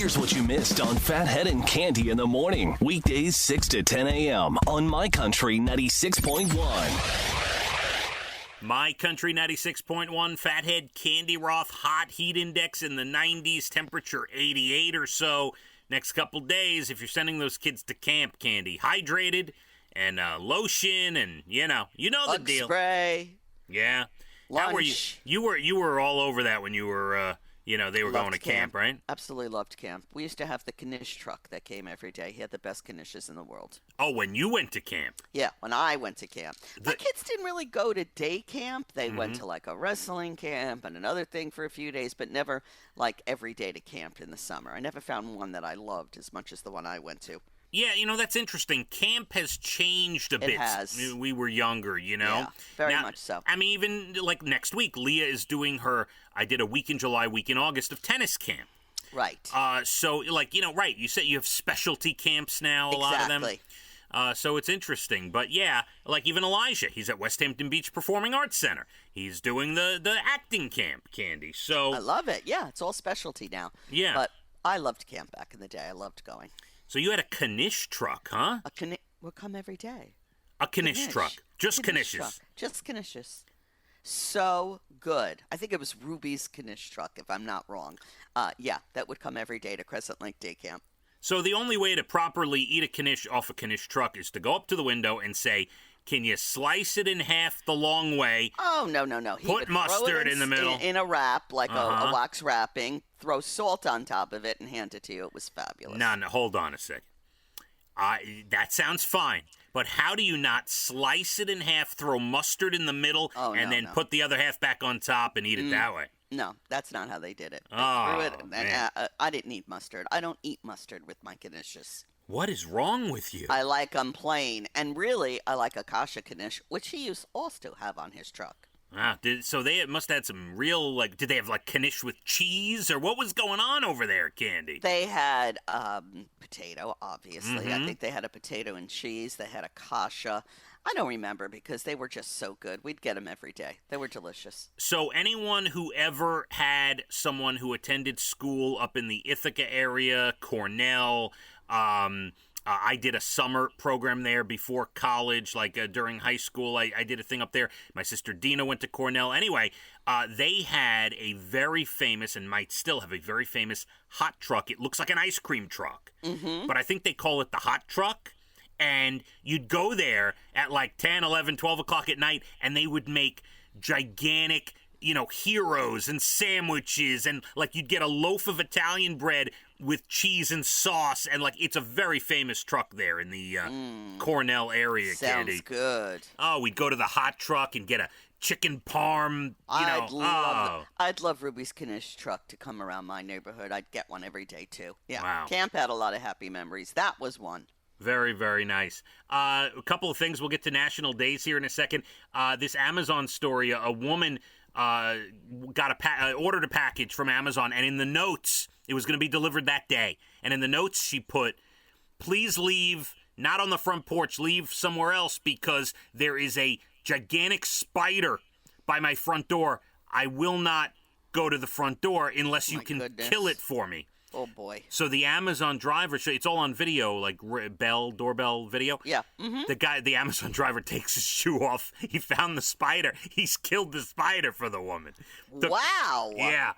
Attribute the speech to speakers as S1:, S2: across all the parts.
S1: Here's what you missed on Phathead and Cande in the morning. Weekdays 6 to 10 a.m. on My Country 96.1.
S2: My Country 96.1, Phathead, Cande Roth, hot heat index in the 90s, temperature 88 or so. Next couple days, if you're sending those kids to camp, Cande, hydrated and lotion and, you know the
S3: Bug
S2: deal.
S3: spray.
S2: Yeah.
S3: Lunch.
S2: How were you? You were all over that when you were, they were going to camp, right?
S3: Absolutely loved camp. We used to have the Knish truck that came every day. He had the best Knishes in the world.
S2: Oh, when you went to camp?
S3: Yeah, when I went to camp. My kids didn't really go to day camp. They went to like a wrestling camp and another thing for a few days, but never like every day to camp in the summer. I never found one that I loved as much as the one I went to.
S2: Yeah, that's interesting. Camp has changed a bit.
S3: It has.
S2: We were younger,
S3: Yeah, very much so.
S2: I mean, even like next week, Leah is doing I did a week in July, week in August of tennis camp.
S3: Right.
S2: So, right, you said you have specialty camps now, a lot of them.
S3: Exactly.
S2: So it's interesting. But yeah, like even Elijah, he's at West Hampton Beach Performing Arts Center. He's doing the acting camp, Cande. So
S3: I love it. Yeah, it's all specialty now.
S2: Yeah.
S3: But I loved camp back in the day. I loved going.
S2: So you had a Knish truck, huh?
S3: Will come every day.
S2: A Knish truck. Just
S3: Knish
S2: Knishes.
S3: truck. Just Knishes. So good. I think it was Ruby's Knish truck, if I'm not wrong. Yeah, that would come every day to Crescent Lake Day Camp.
S2: So the only way to properly eat a Knish off a Knish truck is to go up to the window and say, "Can you slice it in half the long way?"
S3: Oh, no. He
S2: Put
S3: would
S2: mustard
S3: throw it
S2: in the middle.
S3: In a wrap, like a wax wrapping, throw salt on top of it, and hand it to you. It was fabulous.
S2: No, hold on a second. That sounds fine. But how do you not slice it in half, throw mustard in the middle, and then put the other half back on top and eat it that way?
S3: No, that's not how they did it. They
S2: Oh,
S3: threw it,
S2: man.
S3: I didn't eat mustard. I don't eat mustard with my Knishes.
S2: What is wrong with you?
S3: I like them plain. And really, I like Akasha Knish, which he used also to have on his truck.
S2: So they must have had some real, did they have Knish with cheese? Or what was going on over there, Cande?
S3: They had potato, obviously. I think they had a potato and cheese. They had Akasha. I don't remember because they were just so good. We'd get them every day. They were delicious.
S2: So anyone who ever had someone who attended school up in the Ithaca area, Cornell, I did a summer program there before college, during high school. I did a thing up there. My sister Dina went to Cornell. Anyway, they had a very famous, and might still have a very famous, hot truck. It looks like an ice cream truck, but I think they call it the hot truck. And you'd go there at 10, 11, 12 o'clock at night, and they would make gigantic, heroes and sandwiches, and you'd get a loaf of Italian bread with cheese and sauce, and it's a very famous truck there in the Cornell area.
S3: Sounds
S2: Cande.
S3: good.
S2: Oh, we'd go to the hot truck and get a chicken parm.
S3: I'd love Ruby's Knish truck to come around my neighborhood. I'd get one every day too. Yeah,
S2: Wow.
S3: Camp had a lot of happy memories. That was one.
S2: Very, very nice. A couple of things. We'll get to National Days here in a second. This Amazon story, a woman ordered a package from Amazon, and in the notes, it was going to be delivered that day. And in the notes, she put, "Please leave, not on the front porch, leave somewhere else because there is a gigantic spider by my front door. I will not go to the front door unless you can kill it for me."
S3: Oh, boy.
S2: So the Amazon driver, it's all on video, doorbell video.
S3: Yeah.
S2: The Amazon driver takes his shoe off. He found the spider. He's killed the spider for the woman.
S3: Wow.
S2: Yeah.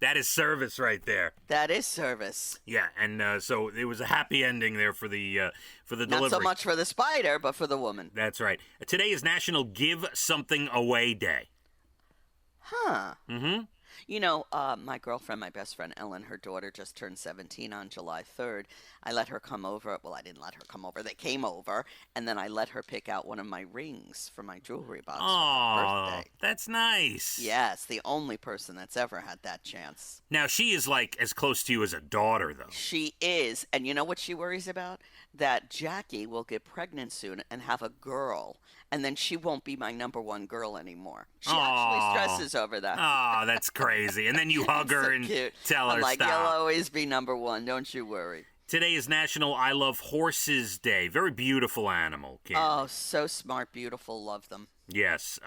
S2: That is service right there.
S3: That is service.
S2: Yeah, and so it was a happy ending there for the delivery.
S3: Not so much for the spider, but for the woman.
S2: That's right. Today is National Give Something Away Day.
S3: Huh. My girlfriend, my best friend Ellen, her daughter just turned 17 on July 3rd. I let her come over. Well, I didn't let her come over. They came over, and then I let her pick out one of my rings for my jewelry box for her birthday.
S2: That's nice.
S3: Yes, the only person that's ever had that chance.
S2: Now, she is as close to you as a daughter, though.
S3: She is, and you know what she worries about? That Jackie will get pregnant soon and have a girl, and then she won't be my number one girl anymore. She actually stresses over that.
S2: Oh, that's crazy. And then you hug her and
S3: cute.
S2: tell her
S3: I'm like,
S2: stop.
S3: you'll always be number one. Don't you worry.
S2: Today is National I Love Horses Day. Very beautiful animal, Cande.
S3: Oh, so smart, beautiful. Love them.
S2: Yes.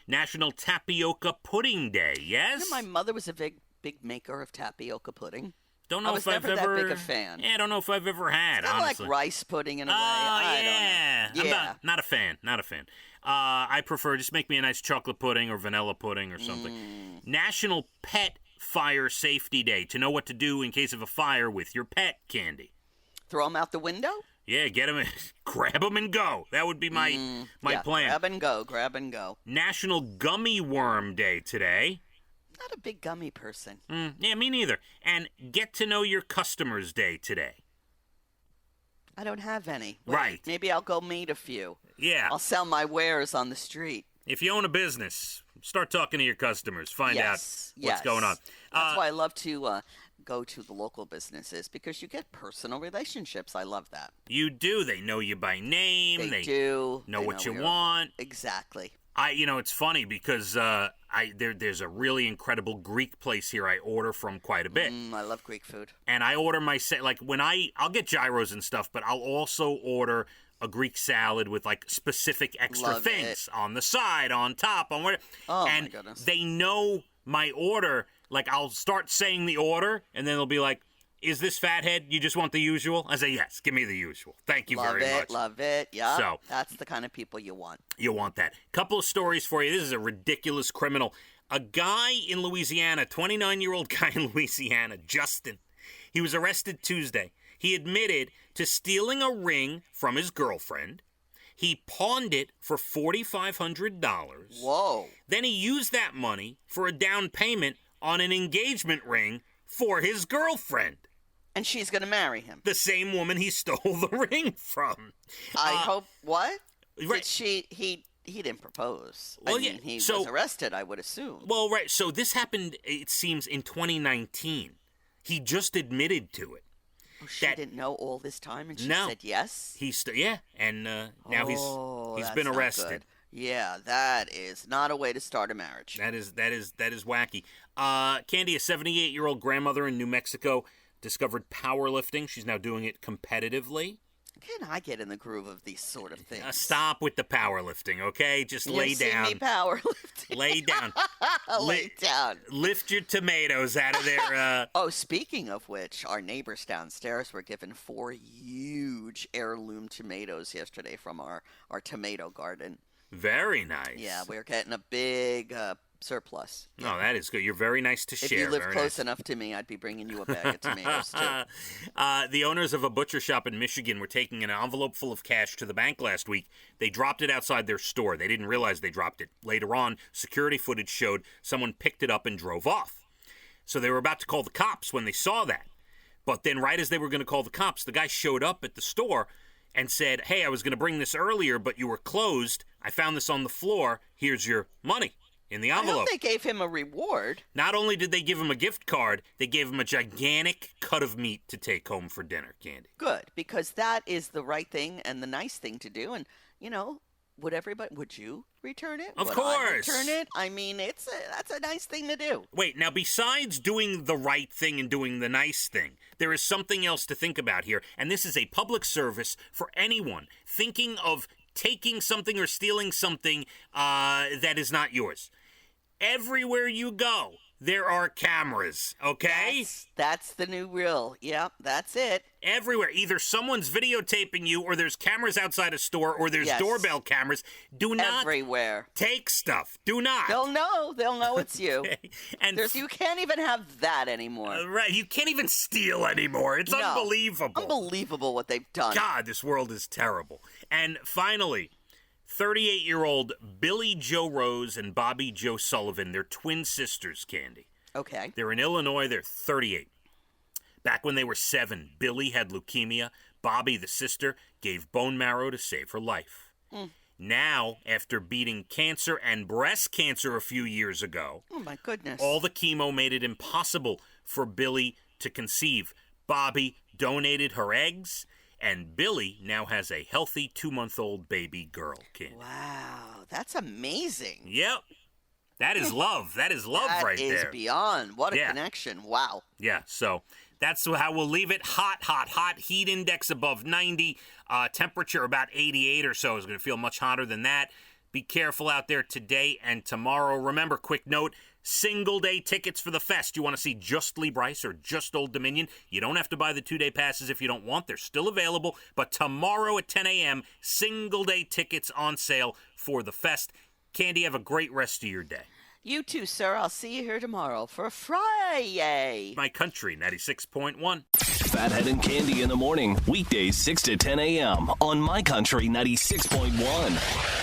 S2: National Tapioca Pudding Day, yes?
S3: My mother was a big maker of tapioca pudding.
S2: Don't know
S3: I was
S2: if I've
S3: never
S2: ever.
S3: that big a fan.
S2: Yeah, I don't know if I've ever had.
S3: Kind of like
S2: Honestly,
S3: rice pudding in a way.
S2: oh
S3: I
S2: yeah,
S3: don't know. Yeah.
S2: I'm not a fan. Not a fan. I prefer just make me a nice chocolate pudding or vanilla pudding or something. National Pet Fire Safety Day, to know what to do in case of a fire with your pet, Candy.
S3: Throw them out the window?
S2: Yeah, get them, grab them and go. That would be my plan.
S3: Grab and go.
S2: National Gummy Worm Day today.
S3: Not a big gummy person.
S2: Yeah, me neither. And Get to Know Your Customers Day today.
S3: I don't have any. Wait,
S2: Right.
S3: Maybe I'll go meet a few.
S2: Yeah.
S3: I'll sell my wares on the street.
S2: If you own a business, start talking to your customers. Find out what's going on.
S3: That's why I love to go to the local businesses, because you get personal relationships. I love that.
S2: You do. They know you by name.
S3: They do.
S2: Know
S3: They
S2: what you
S3: where-
S2: want.
S3: Exactly.
S2: It's funny because there's a really incredible Greek place here I order from quite a bit.
S3: I love Greek food.
S2: And I order my like when I'll get gyros and stuff, but I'll also order a Greek salad with like specific extra
S3: Love
S2: things on the side, on top, on where.
S3: Oh,
S2: and
S3: my goodness.
S2: they know my order. Like I'll start saying the order, and then they'll be like, "Is this Phathead? You just want the usual?" I say, "Yes, give me the usual. Thank you very much."
S3: Love it. Yeah.
S2: So
S3: that's the kind of people you want.
S2: you want that. Couple of stories for you. This is a ridiculous criminal. A guy in Louisiana, 29-year-old guy in Louisiana, Justin. He was arrested Tuesday. He admitted to stealing a ring from his girlfriend. He pawned it for $4,500.
S3: Whoa.
S2: Then he used that money for a down payment on an engagement ring for his girlfriend.
S3: And she's going to marry him.
S2: The same woman he stole the ring from.
S3: I hope. What?
S2: Right.
S3: He didn't propose.
S2: Well,
S3: I mean,
S2: yeah,
S3: he
S2: so-
S3: was arrested, I would assume.
S2: Well, right. So this happened, it seems, in 2019. He just admitted to it.
S3: Oh, she
S2: that-
S3: didn't know all this time, and she
S2: No.
S3: said yes?
S2: And now he's
S3: That's
S2: been
S3: not
S2: arrested.
S3: good. Yeah, that is not a way to start a marriage.
S2: That is wacky. Cande, a 78-year-old grandmother in New Mexico, discovered powerlifting. She's now doing it competitively.
S3: Can I get in the groove of these sort of things?
S2: Stop with the powerlifting, okay? Just lay
S3: You've seen
S2: down.
S3: me powerlifting.
S2: Lay down.
S3: Lay down.
S2: Lift your tomatoes out of their.
S3: Oh, speaking of which, our neighbors downstairs were given 4 huge heirloom tomatoes yesterday from our tomato garden.
S2: Very nice.
S3: Yeah, we're getting a big surplus.
S2: No, that is good. You're very nice to
S3: If
S2: share.
S3: you live
S2: Very
S3: close
S2: nice.
S3: enough to me, I'd be bringing you a bag of tomatoes too.
S2: The owners of a butcher shop in Michigan were taking an envelope full of cash to the bank last week. They dropped it outside their store. They didn't realize they dropped it. Later on, security footage showed someone picked it up and drove off. So they were about to call the cops when they saw that. But then right as they were going to call the cops, the guy showed up at the store and said, "Hey, I was going to bring this earlier, but you were closed. I found this on the floor. Here's your money in the
S3: I
S2: envelope."
S3: hope they gave him a reward.
S2: Not only did they give him a gift card, they gave him a gigantic cut of meat to take home for dinner, Cande.
S3: Good, because that is the right thing and the nice thing to do. And, would you return it?
S2: Of
S3: Would
S2: course.
S3: I return it? I mean, that's a nice thing to do.
S2: Wait, now besides doing the right thing and doing the nice thing, there is something else to think about here, and this is a public service for anyone thinking of taking something or stealing something that is not yours. Everywhere you go, there are cameras, okay?
S3: That's the new rule. Yep, that's it.
S2: Everywhere. Either someone's videotaping you, or there's cameras outside a store, or there's
S3: Yes.
S2: doorbell cameras. Do not
S3: Everywhere.
S2: take stuff. Do not.
S3: They'll know it's you.
S2: And
S3: You can't even have that anymore.
S2: right, you can't even steal anymore. It's
S3: No.
S2: unbelievable.
S3: Unbelievable what they've done.
S2: God, this world is terrible. And finally, 38-year-old Billy Joe Rose and Bobby Joe Sullivan, they're twin sisters, Cande.
S3: Okay.
S2: They're in Illinois. They're 38. Back when they were 7, Billy had leukemia. Bobby, the sister, gave bone marrow to save her life. Now, after beating cancer and breast cancer a few years ago,
S3: Oh, my goodness.
S2: all the chemo made it impossible for Billy to conceive. Bobby donated her eggs, and Billy now has a healthy 2-month-old baby girl, Cande.
S3: Wow, that's amazing.
S2: Yep. That is love. That is love right
S3: That is
S2: there.
S3: beyond. What a
S2: Yeah.
S3: connection. Wow.
S2: Yeah, so that's how we'll leave it. Hot, hot, hot. Heat index above 90. Temperature about 88 or so. Is going to feel much hotter than that. Be careful out there today and tomorrow. Remember, quick note, single-day tickets for the fest. You want to see just Lee Brice or just Old Dominion? You don't have to buy the 2-day passes if you don't want. They're still available. But tomorrow at 10 a.m., single-day tickets on sale for the fest. Cande, have a great rest of your day.
S3: You too, sir. I'll see you here tomorrow for Friday.
S2: My Country 96.1.
S1: Phathead and Cande in the morning, weekdays 6 to 10 a.m. on My Country 96.1.